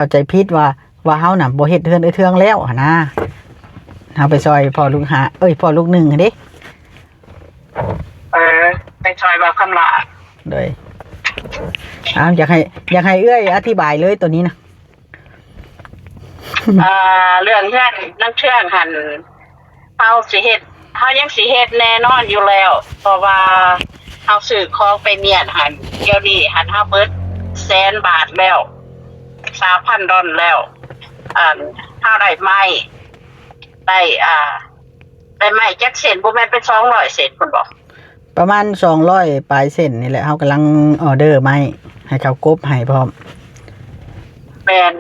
เข้าใจผิดว่าเฮาน่ะบ่เฮ็ดเฮือนเทืองแล้วหั่นนะเฮาไปซอยพ่อลูกพ่อลูกหนึ่งหั่นเด้ไปซอยบ่าวคำลาเลยอยากให้เอื้อยอธิบายเลยตัวนี้นะเรื่องเฮือนนักเชื่องหันเฮาสิเฮ็ดเฮายังสิเฮ็ดแน่นอนอยู่แล้วเพราะว่าเฮาซื้อของไปเมียนหันเดี๋ยวนี้หันเฮาเบิด100,000 บาทแล้ว$3,000แล้วเฮาได้ไม้ได้ไม้จักเส้นบ่แม่นเป็น200เส้นพุ่นบ่ประมาณ200ปลายเส้นนี่แหละเฮากำลังออเดอร์ไม้ให้เขากบให้พร้อมแม่น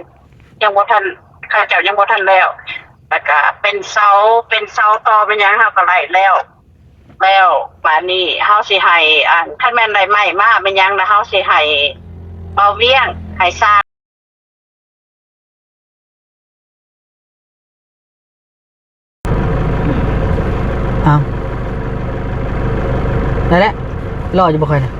ยังบ่ทันข้าเจ้ายังบ่ทันแล้วแล้วก็เป็นเสาต่อเป็นหยังเฮาก็ไล่แล้วบัดนี้เฮาสิให้คันแม่นได้ไม้มาเป็นหยังแล้วเฮาสิให้เอาเวียงให้สร้างนั่นแหละรออยู่บ่ค่อยนะ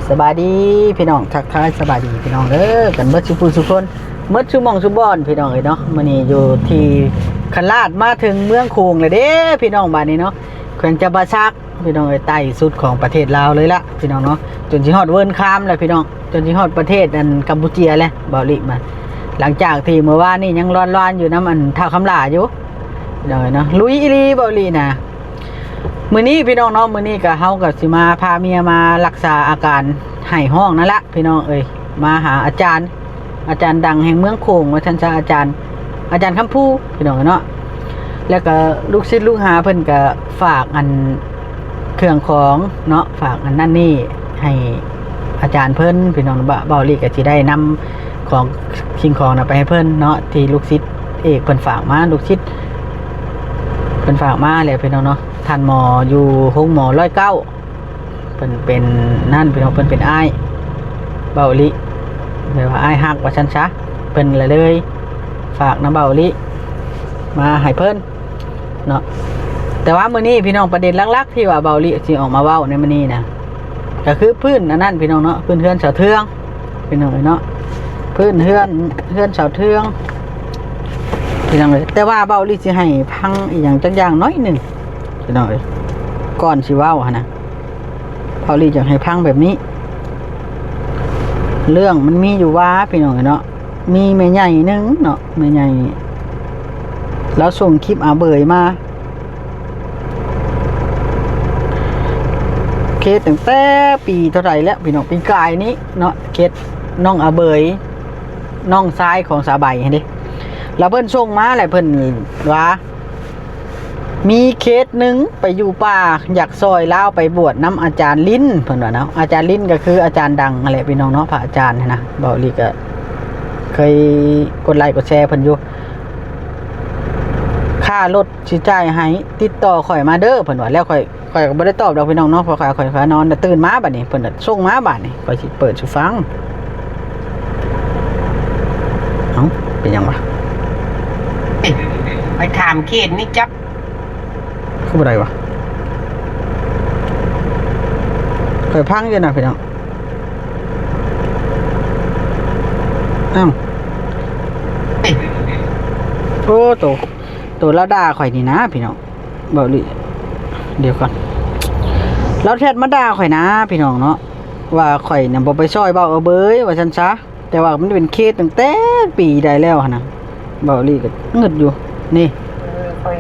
สบายดีพี่น้องทักทายสบายดีพี่น้องเด้อกันเมื่อชุมคนเมื่อชั่วโมงชุบอนพี่น้องเนาะมื้อนี้อยู่ที่คันลาดมาถึงเมืองโคงเลยเด้พี่น้องบ้านนี้เนาะแขวงจำปาสักพี่น้องใต้สุดของประเทศลาวเลยละพี่น้องเนาะจนสิฮอดเวิร์นคามเลยพี่น้องจนสิฮอดประเทศกัมพูเชียเลยเบาหลีมาหลังจากที่เมื่อวานนี่ยังร้อนๆอยู่น้ำท่าคำลาอยู่พี่น้องเนาะลุยอีหลีเบาหลีนะมื้อนี้พี่น้องเนาะมื้อนี้ก็เฮาก็สิมาพาเมียมารักษาอาการไห้ห้องนั่นละพี่น้องมาหาอาจารย์ดังแห่งเมืองโคงว่าท่านจะอาจารย์คำพูพี่น้องเนาะแล้วก็ลูกศิษย์ลูกหาเพิ่นก็ฝากเครื่องของเนาะฝากนั่นนี่ให้อาจารย์เพิ่นพี่น้องเบาลีก็สิได้นำของสิ่งของน่ะไปให้เพิ่นเนาะที่ลูกศิษย์เอกเพิ่นฝากมาลูกศิษย์เพิ่นฝากมาแล้วพี่น้องเนาะท่านหมออยู่ห้องหมอ109เพิ่นเป็นนั่นพี่น้องเพิ่นเป็นอ้ายเบาลีแปลว่าอ้ายฮักว่าซั่นซะเพิ่นเลยฝากน้ำเบาลีมาให้เพิ่นเนาะแต่ว่ามื้อนี้พี่น้องประเด็นหลักๆที่ว่าเบาลีสิออกมาเว้าในมื้อนี้นะก็คือพื้นนั่นพี่น้องเนาะพื้นเฮือนเสาเทืองพี่น้องเนาะพื้นเฮือนเสาเทืองพี่น้องเลยแต่ว่าเบาลีสิให้พังอีหยังจักอย่างน้อยนึงพี่น้องก่อนสิเว้าหั่นนะเบาลีจะให้พังแบบนี้เรื่องมันมีอยู่ว่าพี่น้องเนาะมีแม่ใหญ่นึงเนาะแม่ใหญ่แล้วส่งคลิปอาเบยมาเคสตั้งแต่ปีเท่าไหร่แล้วพี่น้องปีกายนี้เนาะเคสน้องอาเบยน้องซ้ายของสาใบเห็นดิแล้วเพิ่นส่งมาแหละเพิ่นว่ามีเคสหนึ่งไปอยู่ป่าอยากซอยเล่าไปบวชน้ำอาจารย์ลิ้นเพิ่นว่าเนาะอาจารย์ลิ้นก็คืออาจารย์ดังอะไรพี่น้องเนาะพระอาจารย์นะเบาลีก็เคยกดไลค์กดแชร์เพิ่นอยู่ค่ารถสิจ่ายให้ติดต่อข่อยมาเด้อเพิ่นว่าแล้วข่อยก็บ่ได้ตอบดอกพี่น้องเนาะเพราะข่อยนอนตื่นมาบัดนี้เพิ่นส่งมาบัดนี้ข่อยสิเปิดสิฟังเอ้าเป็นหยังวะไปถามเขตนี่จับคือบ่ได้วะข่อยพังอยู่นะพี่น้องอ้าวโอ้ตัวเราด่าข่อยนี่นะพี่น้องเบาลีเดี๋ยวก่อนเราแทดมาด่าข่อยนะพี่น้องเนาะว่าข่อยเนี่ยบ่ไปซอยเบาเบยว่าซั่นซะแต่ว่ามันเป็นเคสตั้งแต่ปีใดแล้วหั่นน่ะเบาลีก็งึดอยู่นี่ค่อย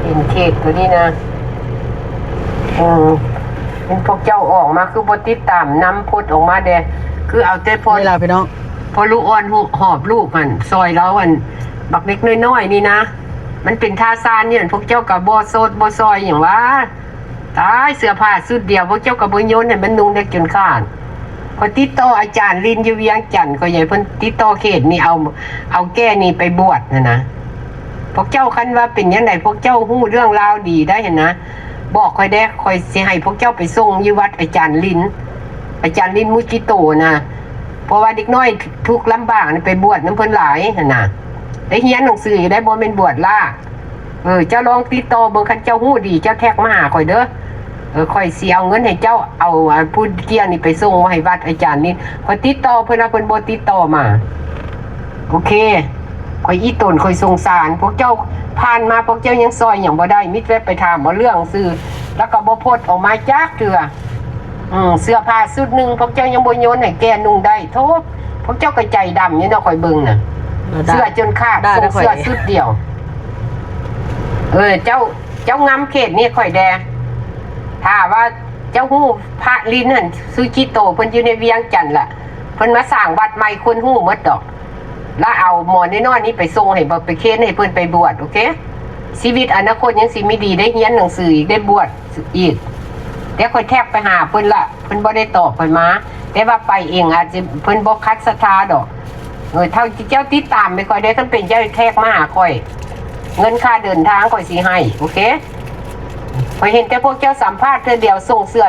เห็นเคสตัวนี้นะเป็นพวกเจ้าออกมาคือบ่ติดตามนำพดออกมาเด้คือเอาแต่พอนี่ล่ะพี่น้องพอลูกอ่อนหอบลูกมันซอยแล้วบักเล็กน้อยๆนี่นะมันเป็นท่าซานเนี่ยพวกเจ้ากับบ่โซดบ่ซอยอย่างว่าตายเสื้อผ้าสุดเดียวพวกเจ้ากับบ่โยนให้มันนุ่งได้จนขาดพอติดต่ออาจารย์ลินอยู่เวียงจันทน์ก็ใหญ่เพิ่นติดต่อเขตนี่เอาแก้นี่ไปบวชนะพวกเจ้าคันว่าเป็นยังไงพวกเจ้าฮู้เรื่องราวดีได้เห็นนะบอกค่อยได้ค่อยสิให้พวกเจ้าไปส่งอยู่วัดอาจารย์ลินมุจิโตนะเพราะว่าเด็กน้อยทุกข์ลำบากไปบวชน้ำเพิ่นหลายหั่นน่ะได้เรียนหนังสือได้บ่แม่นบวชล่ะเจ้าลองติดต่อเบิ่งคันเจ้าฮู้ดีเจ้าแท็กมาหาข่อยเด้อ ค่อยสิเอาเงินให้เจ้าเอาผู้เกี่ยวนี่ไปส่งให้วัดอาจารย์นี่ค่อยติดต่อเพิ่นเพิ่นบ่ติดต่อมาโอเคค่อยอีตนค่อยสงสารพวกเจ้าผ่านมาพวกเจ้ายังซอยหยังบ่ได้มิตรไปถามบ่เรื่องซื่อแล้วก็บ่โพดออกมาจักเทื่อเสื้อผ้าสุดนึงพวกเจ้ายังบ่โยนให้แกนุ่งได้โทษพวกเจ้าก็ใจดำอยู่เนาะค่อยเบิ่งน่ะเสื้อจนขาดส่งเสื้อสุดเดียวเจ้างำเขตนี่ค่อยแดถ้าว่าเจ้าฮู้พระลินหั่นซูจิโตเพิ่นอยู่ในเวียงจันทน์ล่ะเพิ่นมาสร้างวัดใหม่คนฮู้หมดดอกแล้วเอาหมอน้อยๆนี้ไปส่งให้บ่ไปเค้นให้เพิ่นไปบวชโอเคชีวิตอนาคตยังสิมีดีได้เรียนหนังสืออีกได้บวชอีกแต่ค่อยแทบไปหาเพิ่นละเพิ่นบ่ได้ตอบเพิ่นมาแต่ว่าไปเองอาจจะเพิ่นบ่คัดศรัทธาดอกเท่าที่เจ้าติดตามไปค่อยได้คันเป็นเจ้าแทกมาหาค่อยเงินค่าเดินทางค่อยสิให้โอเคพอเห็นแต่พวกเจ้าสัมภาษณ์เธอเดียวส่งเสื้อ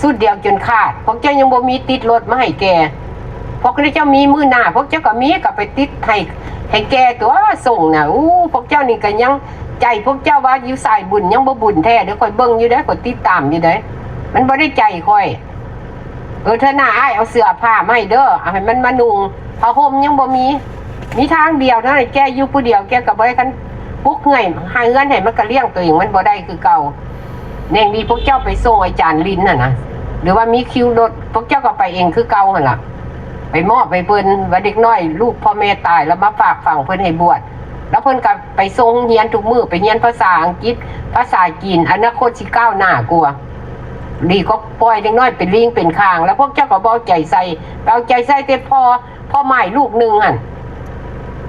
สุดเดียวจนขาดพวกเจ้ายังบ่มีติดรถมาให้แกพวกเจ้ามีมือหน้าพวกเจ้าก็มีก็ไปติดให้แกตัวส่งน่ะพวกเจ้านี่ก็ยังใจพวกเจ้าว่าอยู่สายบุญยังบ่บุญแท้เดี๋ยวค่อยเบิ่งอยู่ได้ค่อยติดตามอยู่ได้มันบ่ได้ใจค่อยเธอหน้าอ้ายเอาเสื้อผ้ามาให้เด้อเอาให้มันมานุ่งผ้าห่มยังบ่มีทางเดียวเท่านั้นแกอยู่ผู้เดียวแกก็บ่ได้คันปุ๊กเงื่อยหาเงินให้มันก็เลี้ยงตัวเองมันบ่ได้คือเก่าเนี่ยมีพวกเจ้าไปส่งอาจารย์ลินน่ะนะหรือว่ามีคิวรถพวกเจ้าก็ไปเองคือเก่าหั่นล่ะไปมอบไปเพิ่นว่าเด็กน้อยลูกพ่อแม่ตายแล้วมาฝากฝังเพิ่นให้บวชแล้วเพิ่นก็ไปส่งเรียนทุกมื้อไปเรียนภาษาอังกฤษภาษาจีนอนาคตสิก้าวหน้ากว่าดีก็ปล่อยเด็กน้อยเป็นลิงเป็นข้างแล้วพวกเจ้าก็บ่ใจใส่เอาใจใส่แต่พ่อใหม่ลูกนึงหั่น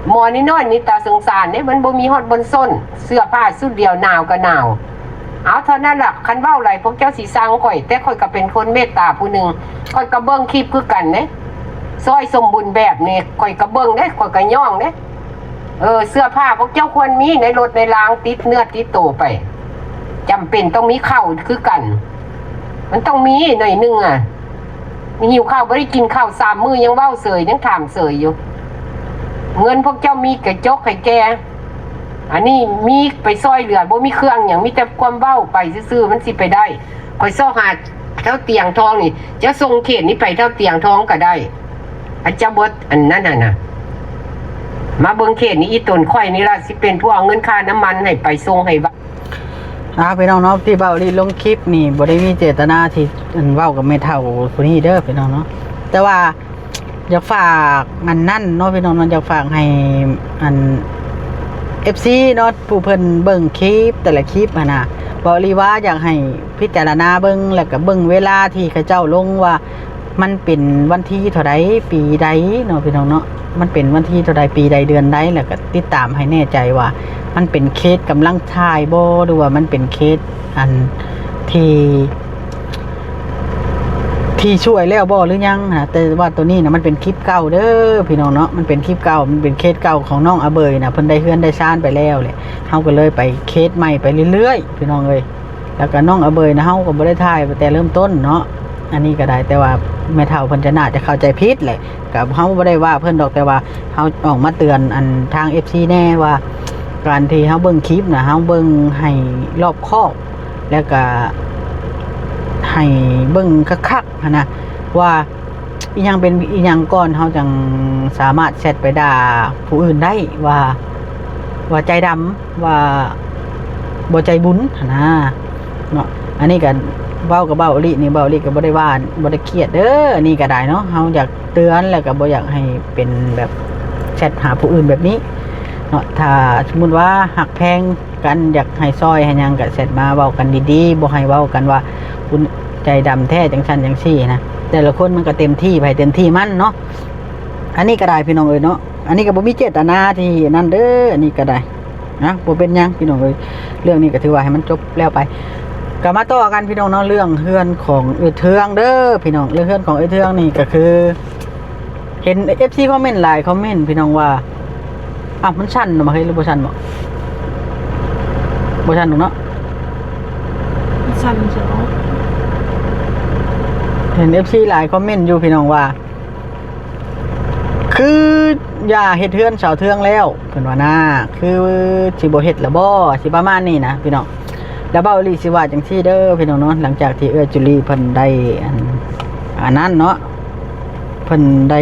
หมอนี่น้อยนี่ตาสงสารเนี่ยมันบ่มีฮอดบนส้นเสื้อผ้าสุดเดียวหนาวก็หนาวเอาเท่านั้นล่ะคันเว้าไหลพวกเจ้าสิสั่งข่อยแต่ข่อยก็เป็นคนเมตตาผู้นึงข่อยก็เบิ่งคลิปคือกันเด้ซอยสมบูรณ์แบบนี่ข่อยก็เบิ่งเด้ข่อยก็ย่องเด้เสื้อผ้าพวกเจ้าควรมีในรถในรางติดเนื้อติดโตไปจำเป็นต้องมีข้าวคือกันมันต้องมีหน่อยนึงหิวข้าวบ่ได้กินข้าว3 มื้อยังเว้าเสยยังถามเสยอยู่เงินพวกเจ้ามีกระจกให้แกอันนี้มีไปซอยเหลือบ่มีเครื่องอย่างมีแต่ความเว้าไปซื่อๆมันสิไปได้ข่อยซ้อหาเท่าเตียงทองนี่จะส่งเขตนี้ไปเท่าเตียงทองก็ได้อาจารย์บดอันนั้นน่ะมาเบิ่งเขตนี้อีตนค่อยนี่ล่ะสิเป็นผู้เอาเงินค่าน้ำมันให้ไปส่งให้พี่น้องเนาะที่เบาลีลงคลิปนี่บ่ได้มีเจตนาที่เว้ากับแม่เฒ่าผู้นี้เด้อพี่น้องเนาะแต่ว่าอยากฝากอันนั้นเนาะพี่น้องมันอยากฝากให้อัน FC เนาะผู้เพิ่นเบิ่งคลิปแต่ละคลิปน่ะบ่ลีว่าอยากให้พิจารณาเบิ่งแล้วก็เบิ่งเวลาที่เขาเจ้าลงว่ามันเป็นวันที่เท่าใดปีใดเนาะพี่น้องเนาะมันเป็นวันที่เท่าใดปีใดเดือนใดแล้วก็ติดตามให้แน่ใจว่ามันเป็นเคสกำลังถ่ายบ่หรือว่ามันเป็นเคสอันที่ช่วยแล้วบ่หรือยังนะแต่ว่าตัวนี้นะมันเป็นคลิปเก่าเด้อพี่น้องเนาะมันเป็นคลิปเก่ามันเป็นเคสเก่าของน้องอาเบยนะเพิ่นได้เฮือนได้ซ่านไปแล้วเลยเฮาก็เลยไปเคสใหม่ไปเรื่อยๆพี่น้องเอ้ยแล้วก็น้องอาเบยนะเฮาก็บ่ได้ถ่ายแต่เริ่มต้นเนาะอันนี้ก็ได้แต่ว่าแม่เฒ่าเพิ่นจะน่าจะเข้าใจผิดแหละก็เฮาบ่ได้ว่าเพิ่นดอกแต่ว่าเฮาออกมาเตือนอันทาง FC แน่ว่าการที่เฮาเบิ่งคลิปนะเฮาเบิ่งให้รอบคอบแล้วก็ให้เบิ่งคักๆนะว่าอีหยังเป็นอีหยังก่อนเฮาจังสามารถแชทไปด่าผู้อื่นได้ว่าใจดำว่าบ่ใจบุญนะเนาะอันนี้ก็เว้ากับเว้าอีนี่เว้าอีก็บ่ได้ว่าบ่ได้เครียดเด้ออันนี้ก็ได้เนาะเฮาอยากเตือนแล้วก็บ่อยากให้เป็นแบบแชทหาผู้อื่นแบบนี้เนาะถ้าสมมุติว่าหักแพงกันอยากให้ซอยให้หยังก็แชทมาเว้ากันดีๆบ่ให้เว้ากันว่าคุณใจดำแท้จังซั่นจังซี่นะแต่ละคนมันก็เต็มที่ไปเต็มที่มันเนาะอันนี้ก็ได้พี่น้องเอ้ยเนาะอันนี้ก็บ่มีเจตนาที่นั่นเด้ออันนี้ก็ได้นะบ่เป็นหยังพี่น้องเอ้ยเรื่องนี้ก็ถือว่าให้มันจบแล้วไปก็มาต่อกันพี่น้องเนาะเรื่องเฮือนของเทืองเด้อพี่น้องเรื่องเฮือนของเทืองนี่ก็คือเห็น FC คอมเมนต์หลายคอมเมนต์พี่น้องว่ามันชันบ่เฮ้ยหรือบ่ชันบ่ชันเนาะชันเจ้าเห็น FC หลายคอมเมนต์อยู่พี่น้องว่าคืออย่าเฮ็ดเฮือนเสาเทืองแล้วเพิ่นว่านะคือสิบ่เฮ็ดละบ่สิประมาณนี้นะพี่น้อง แล้วเบ้าลีสิว่าจังซี่เด้อพี่น้องเนาะหลังจากที่จุลีเพิ่นได้อันนั้นเนาะเพิ่นได้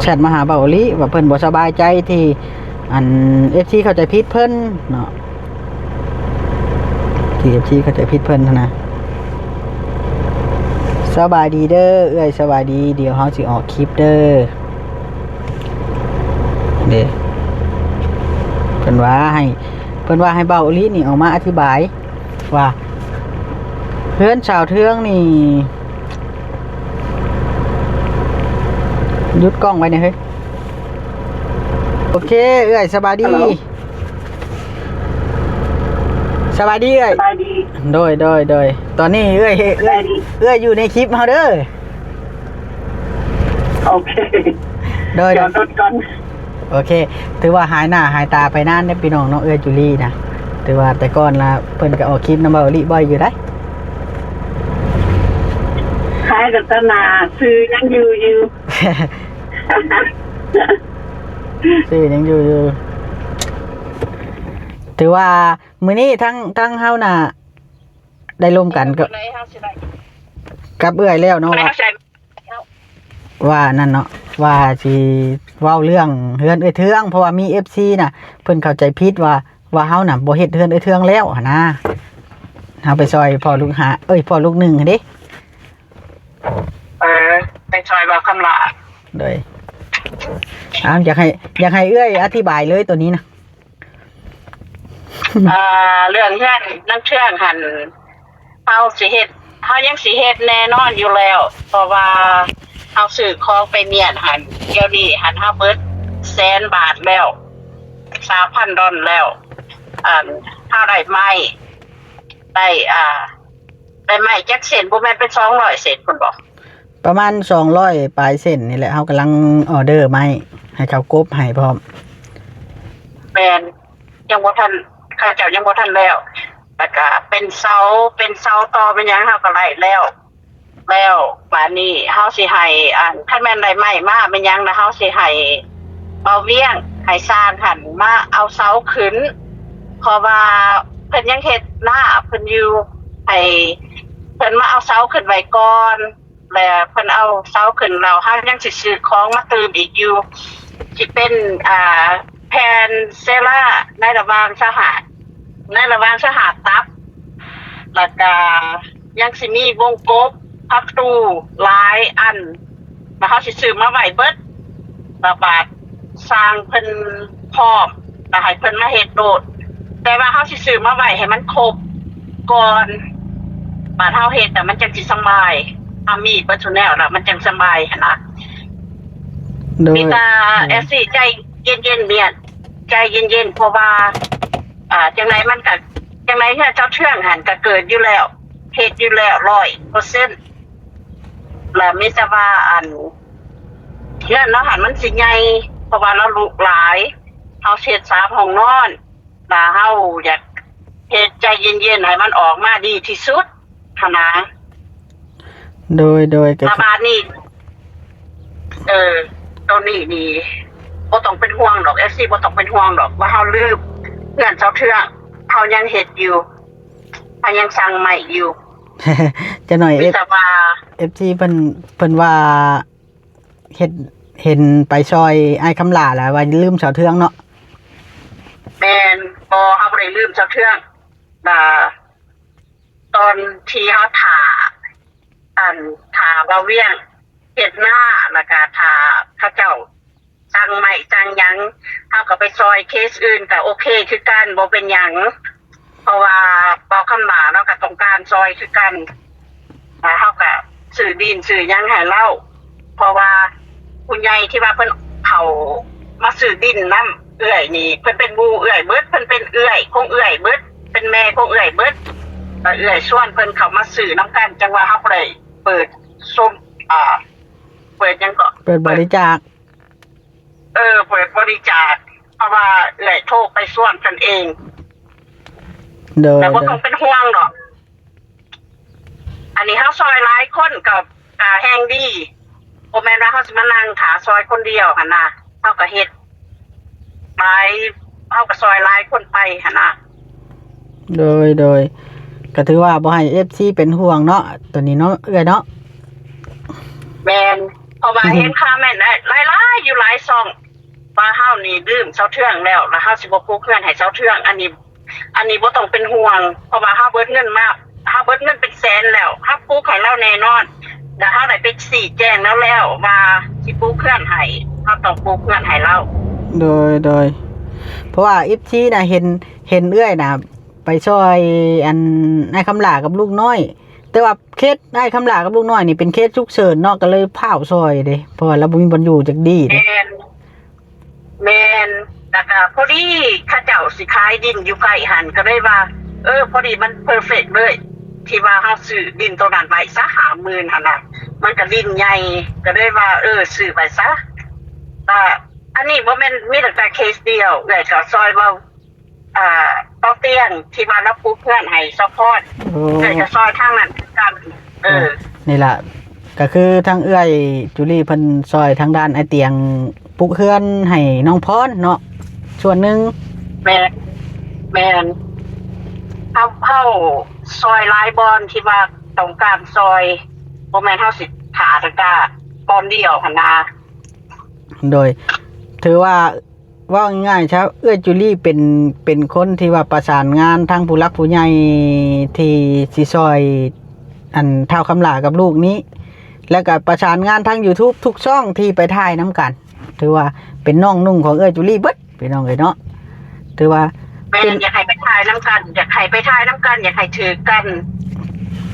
แชทมาหาเบ้าลีว่าเพิ่นบ่สบายใจที่อัน FC เข้าใจผิดเพิ่นเนาะที่ FC เข้าใจผิดเพิ่นนะสบายดีเด้อสบายดีเดี๋ยวเฮาสิออกคลิปเด้อเด้เพิ่นว่าให้เบ้าลีนี่ออกมาอธิบายว่าเพื่อนชาวเทืองนี่หยุดกล้องไว้หน่อยเฮ้ยโอเคสบายดีสบายดีโดยตอนนี้อยู่ในคลิปเฮาเด้อโอเคโดย เดี๋ยวต้นก่อน โอเคถือว่าหายหน้าหายตาไปนานเด้อพี่น้องเนาะจุลี่นะถือว่าแต่ก่อนละเพิ่นก็ออกคลิปนำเบาลิบ่อยอยู่ได้ คล้ายกับตนาซื้อยังอยู่ ซื้อยังอยู่ถือว่ามื้อนี้ทั้งเฮาน่ะได้ร่วมกันกับแล้วเนาะว่านั่นเนาะว่าสิเว้าเรื่องเฮือนเทืองเพราะว่ามี FC น่ะเพิ่นเข้าใจผิดว่าเฮาน่ะบ่เฮ็ดเฮือนเทืองแล้วหั่นนะเฮาไปซอยพ่อลูกพ่อลูกหนึ่งหั่นเด้ไปซอยบอกคำลาโดยอยากให้อธิบายเลยตัวนี้นะ เรื่องเพื่อนนั่งเชื่องหันเฮาสิเฮ็ดเฮายังสิเฮ็ดแน่นอนอยู่แล้วเพราะว่าเฮาซื้อของไปเมียนหันเดี๋ยวนี้หันเฮาเบิด100,000 บาทแล้ว 3,000 ดอลแล้วเฮาได้ไม้ได้ไม้จักเส้นบ่แม่นเป็น200เส้นพุ่นบ่ประมาณ200ปลายเส้นนี่แหละเฮากำลังออเดอร์ไม้ให้เขากบให้พร้อมแม่นยังบ่ทันข้าเจ้ายังบ่ทันแล้วแล้วก็เป็นเสาต่อเป็นหยังเฮาก็ไล่แล้วบัดนี้เฮาสิให้คันแม่นได้ไม้มาเป็นหยังนะเฮาสิให้เอาเวียงให้สร้างหันมาเอาเสาขึ้นเพราะว่าเพิ่นยังเฮ็ดหน้าเพิ่นอยู่ให้เพิ่นมาเอาเสาขึ้นไว้ก่อนแล้วเพิ่นเอาเสาขึ้นแล้วเฮายังสิซื้อของมาเติมอีกอยู่สิเป็นแผ่นเซล่าในระหว่างสหัสตับแล้วก็ยังสิมีวงกบพักตูหลายอันแล้วเฮาสิซื้อมาไว้เบิดแล้วบาดสร้างเพิ่นพร้อมแล้วให้เพิ่นมาเฮ็ดโดดแต่ว่าเฮาสิซื้อมาไว้ให้มันครบก่อนบาดเฮาเฮ็ดแต่มันจังสิสบายมีเบิดทุกแนวแล้วมันจังสบายหั่นน่ะมีตาFCใจเย็นๆเนี่ยใจเย็นๆเพราะว่าจังไดมันก็จังไดเนี่ยเจ้าเทื่องหันก็เกิดอยู่แล้วเฮ็ดอยู่แล้ว 100% แล้วมีแต่ว่าเฮือนเนาะหันมันสิใหญ่เพราะว่าเราลูกหลายเฮาเฮ็ด3ห้องนอนแล้วเฮาอยากเฮ็ดใจเย็นๆให้มันออกมาดีที่สุดหั่นนะโดยก็บาดนี้ตัวนี้นี่บ่ต้องเป็นห่วงดอก FC บ่ต้องเป็นห่วงดอกว่าเฮาลืมเพื่อนเจ้าเทื่องเฮายังเฮ็ดอยู่เฮายังสั่งใหม่อยู่ จะหน่อย FC เพิ่นว่าเห็นไปซอยไอ้คำลาแล้วว่าลืมเสาเทืองเนาะแม่นบ่เฮาบ่ได้ลืมเจ้าเทื่องตอนที่เฮาถ่าว่าเวียงเฮ็ดหน้าแล้วก็ถ่าเขาเจ้าจังใหม่จังหยังเฮาก็ไปซอยเคสอื่นก็โอเคคือกันบ่เป็นหยังเพราะว่าบ่คำลาเนาะก็ต้องการซอยคือกันเฮาก็ซื้อดินซื้อหยังให้เราเพราะว่าคุณยายที่ว่าเพิ่นเขามาซื้อดินนำนี่เพิ่นเป็นหมู่เบิดเพิ่นเป็นคงเบิดเป็นแม่คงเบิดส่วนเพิ่นเข้ามาซื้อนำกันจังว่าเฮาบ่ได้เปิดส้มเปิดหยังก็เปิดบริจาคเปิดบริจาคเพราะว่าโทรไปส่วนกันเองแต่บ่ต้องเป็นห่วงดอกอันนี้เฮาซอยหลายคนกับแห่งดีบ่แม่นว่าเฮาสิมานั่งถาซอยคนเดียวหั่นน่ะเฮาก็เฮ็ดหลายเฮาก็ซอยหลายคนไปหั่นน่ะ โดยก็ถือว่าบ่ให้ FC เป็นห่วงเนาะตัวนี้เนาะเอ้ยเนาะ แมนเพราะว่าเห็นค่าแม่นหลายๆอยู่หลายซองว่าเฮานี่ดื่มเซาเทื่องแล้วเฮาสิบ่กู้เพื่อนให้เซาเทื่องอันนี้บ่ต้องเป็นห่วงเพราะว่าเฮาเบิดเงินมากเฮาเบิดเงินเป็นแสนแล้วเฮากู้ให้เราแน่นอนแล้วเฮาได้ไปชี้แจงแล้วว่าสิกู้เพื่อนให้เฮาต้องกู้เพื่อนให้เรา โดยเพราะว่า FC น่ะเห็นเอื้อยน่ะไปช่วยอันนายคำหลากับลูกน้อยแต่ว่าเคสนายคำหลากับลูกน้อยนี่เป็นเคสฉุกเฉินเนาะก็เลยพาซอยเด้เพราะว่าเราบ่มีบ่อนอยู่จักดี แม เด้ นแล้วก็พอดีข้าเจ้าสิขายดินอยู่ใกล้หันก็เลยว่าพอดีมันเพอร์เฟกต์เลยที่ว่าเฮาซื้อดินตรงนั้นไว้ซะ50,000หั่นน่ะมันก็ดินใหญ่ก็เลยว่าซื้อไว้ซะอันนี้บ่แม่นมีแต่เคสเดียวเลยก็ซอยว่าต้องเตียงที่มารับผู้เพื่อนให้ซัพพอร์ตเลยจะซอยทางนั้นคือกันนี่ล่ะก็คือทางเอื้อยจุลีเพิ่นซอยทางด้านไอเตียงปลุกเฮือนให้น้องพรเนาะส่วนหนึงแม่นเฮาซอยหลายบอนที่ว่าต้องการซอยบ่แม่นเฮาสิขาตะกร้าบอนเดียวหั่นนะโดยถือว่าง่ายๆครับเอื้อยจุลี่เป็นคนที่ว่าประสานงานทางผู้หลักผู้ใหญ่ที่สิซอยอันเท่าคำหลากับลูกนี้แล้วก็ประสานงานทาง YouTube ทุกช่องที่ไปถ่ายน้ำกันถือว่าเป็นน้องนุ่งของเอื้อยจุลี่เบิดพี่น้องเอ้ยเนาะถือว่าเป็นอยากให้ไปถ่ายน้ำกันอยากให้ไปถ่ายน้ำกันอยากให้ถือกัน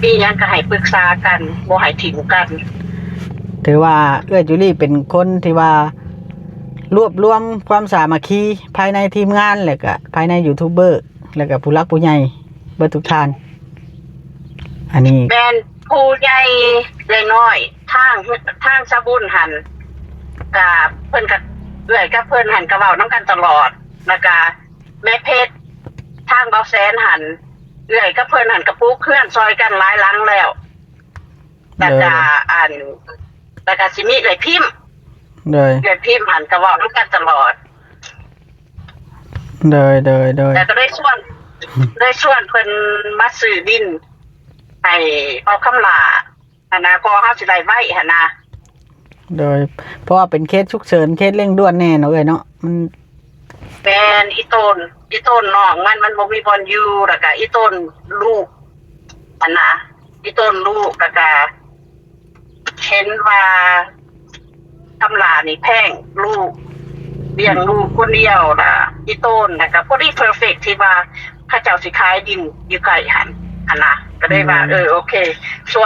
ปีนี้ก็ให้ปรึกษากันบ่ให้ทิ้งกันถือว่าเอื้อยจุลี่เป็นคนที่ว่ารวบรวมความสามัคคีภายในทีมงานแล้วก็ภายในยูทูบเบอร์แล้วก็ผู้หลักผู้ใหญ่เบิดทุกท่านอันนี้แม่นผู้ใหญ่น้อยทางสะบุญหันกับเพิ่นกับเอื้อยกับเพิ่นหันก็เว้านำกันตลอดแล้วก็แม่เพชรทางเบาแสนหันเอื้อยกับเพิ่นหันกับปลูกเคลื่อนซอยกันหลายหลังแล้วแล้วก็สิมีเอื้อยพิมพ์เอื้อยพิมพ์หันก็เว้านำกันตลอดแล้วก็ได้ส่วนเพิ่นมาซื้อดินให้เอาคำหลาหั่นนะก็เฮาสิได้ไว้หั่นนะโดยเพราะว่าเป็นเคสฉุกเฉินเคสเร่งด่วนแน่เนาะเอ้ยเนาะมันแม่นอีต้นน้องมันบ่มีบอลอยู่แล้วก็อีต้นลูกหั่นนะอีต้นลูกแล้วก็เห็นว่าคำหลานี่แพงลูกเลี้ยงลูกคนเดียวล่ะอีต้นแล้วก็พอดีเพอร์เฟคที่ว่าข้าเจ้าสิขายดินอยู่ใกล้หั่นนะก็ได้ว่าโอเคส่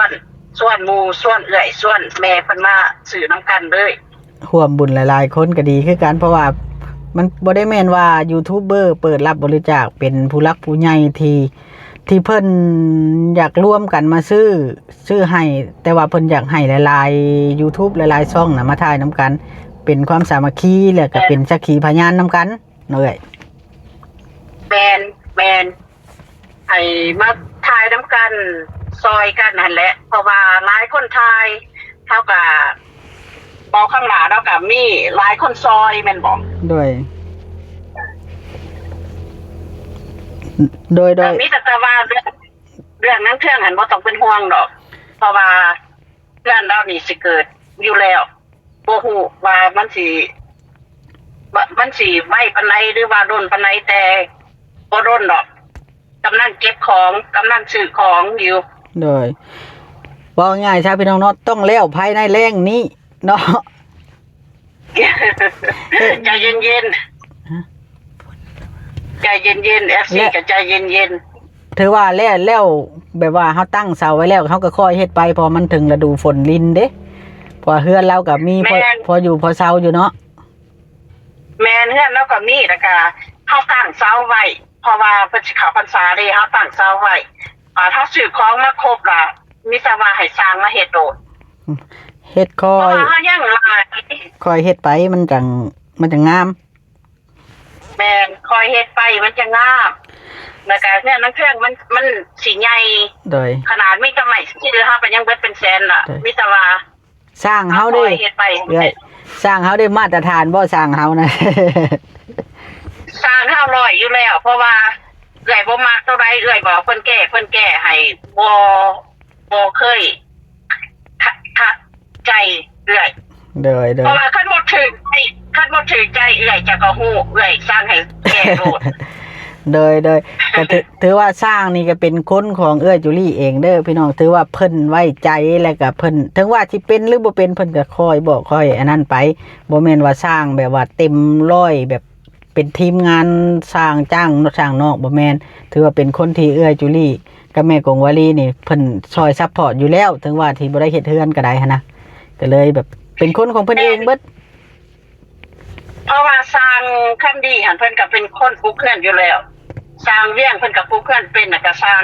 วนหมู่ส่วนเอื้อยส่วนแม่เพิ่นมาซื้อนํกันเลยร่วมบุญหลายๆคนก็ดีคือกันเพราะว่ามันบ่ได้แม่นว่ายูทูบเบอร์เปิดรับบริจาคเป็นผู้หลักผู้ใหญ่ที่เพิ่นอยากร่วมกันมาซื้อให้แต่ว่าเพิ่นอยากให้หลายๆ YouTube หลายๆช่องน่ะมาถ่ายนํกันเป็นความสามัคคีแล้วก็เป็นสักขีพยานนํกันเนาะเอ้ยแม่นให้มาถ่ายน้ำกันซอยกันนั่นแหละเพราะว่าหลายคนถ่ายเท่ากับบอกข้างหลังแล้วกับมีหลายคนซอยแม่นบอกโดยมีแต่ว่าเรื่องนั้นเครื่องหันบ่ต้องเป็นห่วงดอกเพราะว่าเรื่องเรานี่สิเกิดอยู่แล้วบ่ฮู้ว่ามันสิไว้ปานใดหรือว่าโดนปานใดแต่บ่โดนดอกกำลังเก็บของกำลังซื้อของอยู่โดยบอกง่ายๆชาวพี่น้องเนาะต้องแล้วภายในแรงนี้เนาะใจเย็นๆFC ก็ใจเย็นๆถือว่าแล้วแบบว่าเฮาตั้งเสาไว้แล้วเฮาก็ค่อยเฮ็ดไปพอมันถึงฤดูฝนลิ้นเด้พอเฮือนเราก็มีพออยู่พอเซาอยู่เนาะแม่นเฮือนเราก็มีแล้วก็เฮาตั้งเสาไว้เพราะว่าเพิ่นสิเข้าพรรษาเด้เฮาตั้งเสาไว้ถ้าซื้อของมาครบล่ะมีแต่ว่าให้สร้างมาเฮ็ดโดดเฮ็ดค่อยเฮายังหลายค่อยเฮ็ดไปมันจังงามแม่นค่อยเฮ็ดไปมันจะงามแล้วก็เนี่ยเครื่องมันสิใหญ่โดยขนาดมีกำไรที่เฮาก็ยังเบิดเป็นแสนล่ะมีแต่ว่าสร้างเฮาได้สร้างเฮาได้มาตรฐานบ่สร้างเฮานะสร้าง500อยู่แล้วเพราะว่า เอื่อยบ่มักเท่าไรเอื่อยบอกเพิ่นแก้ให้บ่เคยทักใจเอื่อย เดย เพราะว่าคันบ่ถึงใจเอื่อยจะก็ฮู้เอื่อยสร้างให้แก้โลด โดยก็ถือว่าสร้างนี่ก็เป็นคนของเอื้อจุลี่เองเด้อพี่น้องถือว่าเพิ่นไว้ใจแล้วก็เพิ่นถึงว่าสิเป็นหรือบ่เป็นเพิ่นก็คอยบอกคอยอันนั้นไปบ่แม่นว่าสร้างแบบว่าเต็มร้อยแบบเป็นทีมงานสร้างจ้างสร้างนอกบ่แม่นถือว่าเป็นคนที่เอื้อจุลี่กับแม่กงวลีนี่เพิ่นช่วยซัพพอร์ตอยู่แล้วถึงว่าที่บ่ได้เฮ็ดเฮือนก็ได้หันนะก็เลยแบบเป็นคนของเพิ่นเองเบิด เพราะว่าสร้างคันดีหันเพิ่นก็เป็นคนปลูกเพื่อนอยู่แล้วสร้างเวียงเพิ่นก็ปลูกเพื่อนเป็นน่ะก็สร้าง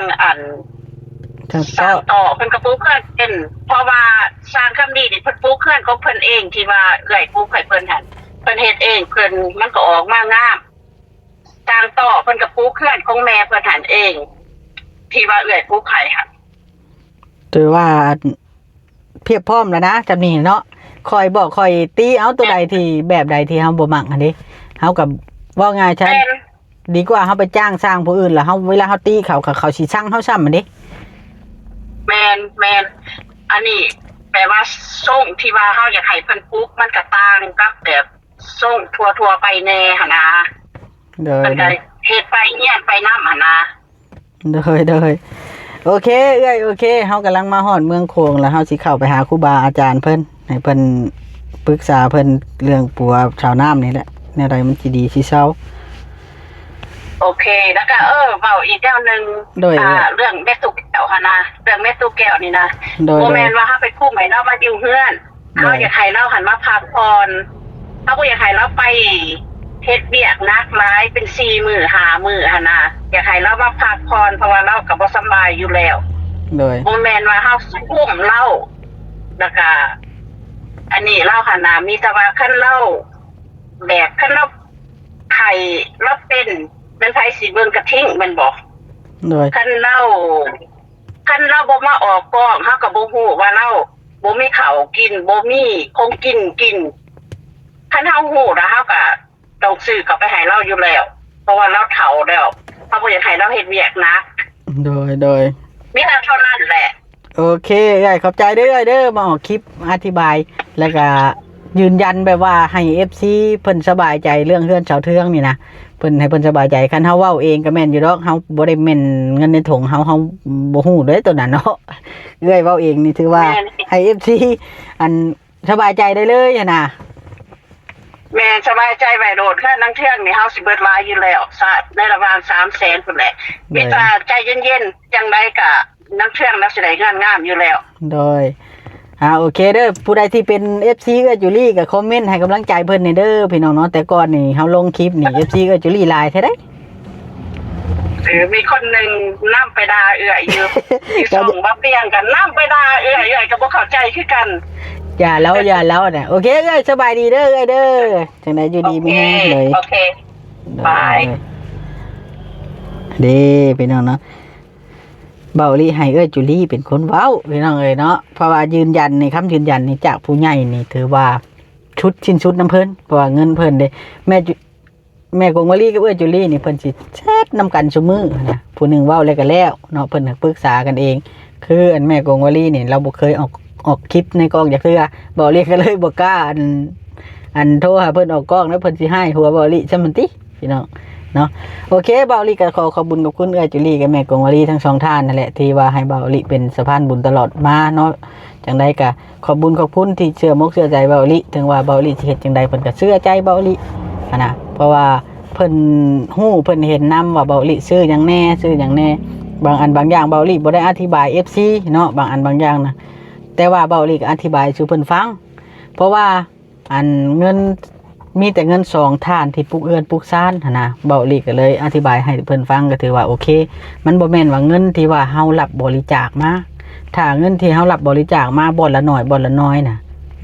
สร้างต่อเพิ่นก็ปลูกเพื่อนเป็นเพราะว่าสร้างคำดีนี่เพิ่นปลูกเพื่อนของเพิ่นเองที่ว่าเอื้อยปลูกให้เพิ่นหันเพิ่นเฮ็ดเองเพิ่นมันก็ออกมางามสร้างต่อเพิ่นก็ปลูกเพื่อนของแม่เพิ่นหันเอง ที่ว่าเอื้อยปลูกให้หัน ถือว่าเพียบพร้อมแล้วนะจำนี่เนาะคอยบอกคอยตีเอาตัวใดที่แบบใดที่เฮาบ่มักอันนี้เฮากับว่าง่ายฉันดีกว่าเฮาไปจ้างสร้างผู้อื่นแล้วเฮาเวลาเฮาตีเขาสิสั่งเฮาซ้ำมันเด้ แมนอันนี้แปลว่าส่งที่ว่าเฮาอยากให้เพิ่นปลูกมันก็ต่างกับแบบส่งทั่วไปแน่หั่นนะ เด้อ มันก็เฮ็ดไปเฮียนไปนำหั่นนะ เด้อโอเคเอ้ยโอเคเฮากำลังมาฮอดเมืองโขงแล้วเฮาสิเข้าไปหาครูบาอาจารย์เพิ่นให้เพิ่นปรึกษาเพิ่นเรื่องปัวชาวน้ำนี่แหละแนวใดมันสิดีสิเซา โอเคแล้วก็เว้าอีกแนวนึงเรื่องแม่ตุ๊กแก้วหั่นนะเรื่องแม่ตุ๊กแก้วนี่นะ โดย บ่แม่นว่าเฮาไปคู่ให้เรามาอยู่เฮือนเฮาอยากให้เราหันมาพักผ่อนเฮาบ่อยากให้เราไปเฮ็ดเวียกหนักหลายเป็น4 มื้อ5 มื้อหั่นนะอยากให้เรามาพักผ่อนเพราะว่าเราก็บ่สบายอยู่แล้ว โดย บ่แม่นว่าเฮาอุ้มเราแล้วก็อันนี้เราหั่นน่ะมีแต่ว่าคันเราแบบคันเราไข้เราเป็นไผสิเบิ่งกระทิ่งแม่นบ่ โดย คันเราบ่มาออกกองเฮาก็บ่ฮู้ว่าเราบ่มีข้าวกินบ่มีของกินคันเฮาฮู้แล้วเฮาก็ต้องซื้อกลับไปให้เราอยู่แล้วเพราะว่าเราเฒ่าแล้วเฮาบ่อยากให้เราเฮ็ดเวียกหนัก โดย มีแต่เท่านั้นแหละ โอเคเอ้ยขอบใจเด้อมาออกคลิปอธิบายแล้วก็ยืนยันแบบว่าให้ FC เพิ่นสบายใจเรื่องเฮือนเสาเทืองนี่นะเพิ่นให้เพิ่นสบายใจคันเฮาเว้าเองก็แม่นอยู่ดอกเฮาบ่ได้แม่นเงินในถุงเฮาบ่ฮู้เด้ตัวนั้นเนาะเอ้ยเว้าเองนี่ถือว่าให้ FC อันสบายใจได้เลยอะนะ แม่สบายใจไว้โดดแค่นั่งเที่ยงนี่เฮาสิเบิดหลายอยู่แล้วในระหว่าง300,000พุ่นแหละมีแต่ใจเย็นๆจังไดก็นั่งเที่ยงแล้วสิได้งามอยู่แล้ว โดยโอเคเด้อผู้ใดที่เป็น FC เอื้อจุลี่ก็คอมเมนต์ให้กำลังใจเพิ่นนี่เด้อพี่น้องเนาะแต่ก่อนนี่เฮาลงคลิปนี่ FC เอื้อจุลี่หลายแท้เด้ มีคนหนึ่งนำไปด่าเอื้อยอยู่ที่ส่งมาเปลี่ยนกันนำไปด่าเอื้อยก็บ่เข้าใจคือกัน อย่าแล้วเนี่ยโอเคเอ้ยสบายดีเด้อเอ้ยเด้อจังไดอยู่ดีมีแฮงเลย โอเค บาย เด้พี่น้องเนาะเบาลี่ให้เอ้ยจุลี่เป็นคนเว้าพี่น้องเอ้ยเนาะเพราะว่ายืนยันในคำยืนยันนี่จากผู้ใหญ่นี่ถือว่าชิ้นชุดน้ำเพิ่นเพราะว่าเงินเพิ่นเด้แม่กงวลีกับเอ้ยจุลี่นี่เพิ่นสิแชทนำกันซุมื้อนะผู้หนึงเว้าแล้วก็แล้วเนาะเพิ่นก็ปรึกษากันเองคืออันแม่กงวลีนี่เราบ่เคยออกคลิปในกล้องจักเทื่อบ่เรียกก็เลยบ่กล้าอันโทรหาเพิ่นออกกล้องแล้วเพิ่นสิให้หัวบ่ลิซะมันติพี่น้องเนาะโอเคเบาลิก็ขอบุญกับคุณเอื้อจุลี่กับแม่กงวลีทั้งสองท่านนั่นแหละที่ว่าให้เบาลิเป็นสะพานบุญตลอดมาเนาะจังใดก็ขอบบุญขอบคุณที่เชื่อมกเชื่อใจเบาลิถึงว่าเบาลิสิเฮ็ดจังใดเพิ่นก็เชื่อใจเบาลินะเพราะว่าเพิ่นฮู้เพิ่นเห็นนำว่าเบาลิซื้อหยังแน่บางอันบางอย่างเบาลิบ่ได้อธิบาย FC เนาะบางอันบางอย่างนะแต่ว่าเบาลิก็อธิบายสู่เพิ่นฟังเพราะว่าอันเงินมีแต่เงิน2ท่านที่ปลูกเอื้อนปลูกซ่านนะเบาลิก็เลยอธิบายให้เพิ่นฟังก็ถือว่าโอเคมันบ่แม่นว่าเงินที่ว่าเฮารับบริจาคมาถ้าเงินที่เฮารับบริจาคมาบ่อนละน้อยน่ะ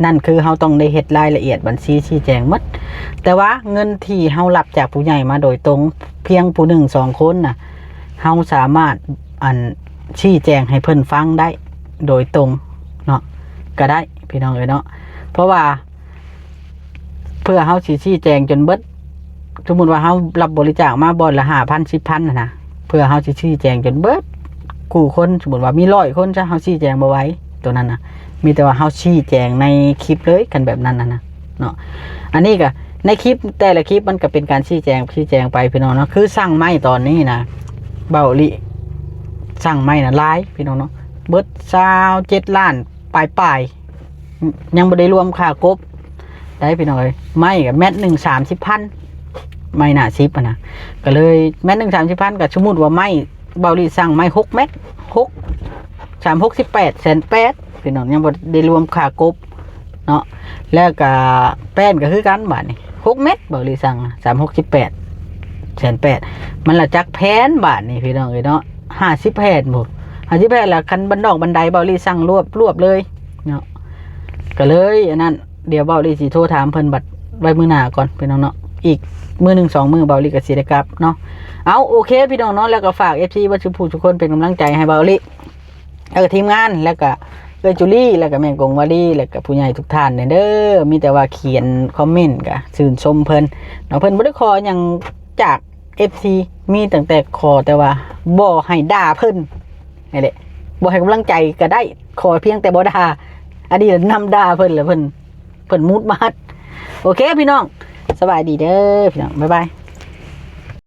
นั่นคือเฮาต้องได้เฮ็ดรายละเอียดบัญชีชี้แจงหมดแต่ว่าเงินที่เฮารับจากผู้ใหญ่มาโดยตรงเพียงผู้หนึ่ง2คนน่ะเฮาสามารถชี้แจงให้เพิ่นฟังได้โดยตรงเนาะก็ได้พี่น้องเอ้ยเนาะเพราะว่าเพื่อเฮาสิชี้แจงจนเบิดสมมุติว่าเฮารับบริจาคมาบ่อนละ 5,000 10,000น่ะนะ เพื่อเฮาสิชี้แจงจนเบิดกูคนสมมุติว่ามี100คนจะเฮาชี้แจงบ่ไหว้ตัวนั้นน่ะมีแต่ว่าเฮาชี้แจงในคลิปเลยกันแบบนั้นน่ะนะเนาะอันนี้ก็ในคลิปแต่ละคลิปมันก็เป็นการชี้แจงไปพี่น้องเนาะคือสั่งไม้ตอนนี้นะเบาลิสั่งไม้น่ะหลายพี่น้องเนาะเบิด27ล้านปลายยังบ่ได้รวมค่ากบได้พี่น้องเอ้ยไม้ก็แมตร1 30,000ไม้หน้า10อ่ะนะก็เลยแมตร1 30,000ก็สมมุติว่าไม้เบาลิสั่งไม้6เมตร6 368 1,800,000พี่น้องยังบ่ได้รวมค่ากบเนาะแล้วก็แป้นก็คือกันบาดนี้6เมตรเบาลิสั่ง368 1,800,000มันละจักแผนบาทนี่พี่น้องเอ้ยเนาะ50แผ่นบ่50แผ่นละคันบันดอกบันไดเบาลีสั่งรวบเลยเนาะก็เลยอันนั้นเดี๋ยวเบาลีสิโทรถามเพิ่นบัดไว้มื้อหน้าก่อนพี่น้องเนาะอีกมื้อนึง2มื้อเบาลีก็สิได้กลับเนาะเอาโอเคพี่น้องเนาะแล้วก็ฝาก FC บ่ทุกผู้ทุกคนเป็นกำลังใจให้เบาลีแล้วก็ทีมงานแล้วก็เอ้ยจุลี่แล้วก็แม่กงวาลีแล้วก็ผู้ใหญ่ทุกท่านเด้อมีแต่ว่าเขียนคอมเมนต์ก็ชื่นชมเพิ่นเนาะเพิ่นบ่ได้ขอหยังจาก FC มีตั้งแต่ขอแต่ว่าบ่ให้ด่าเพิ่นนี่แหละบ่ให้กำลังใจก็ได้ขอเพียงแต่บ่ด่าอันนี้นำด่าเพิ่นแล้วเพิ่นมุดมาดโอเคพี่น้องสบายดีเด้อพี่น้องบ๊ายบาย